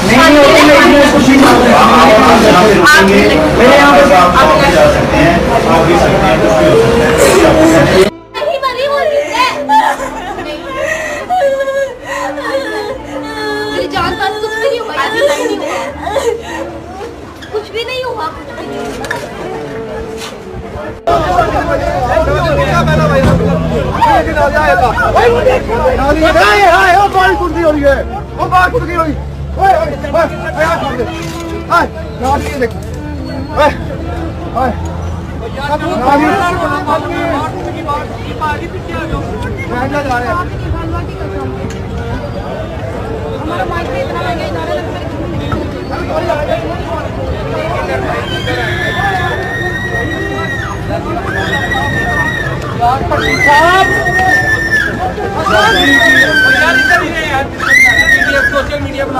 नहीं होती है, खुशी मेरे यहाँ पर आप भी जा सकते हैं, आप भी सकते हैं, कुछ भी हो सकता है। नहीं मरी वो मेरी जान पास कुछ भी नहीं हुआ, कुछ भी नहीं हुआ, कुछ भी नहीं सोशल मीडिया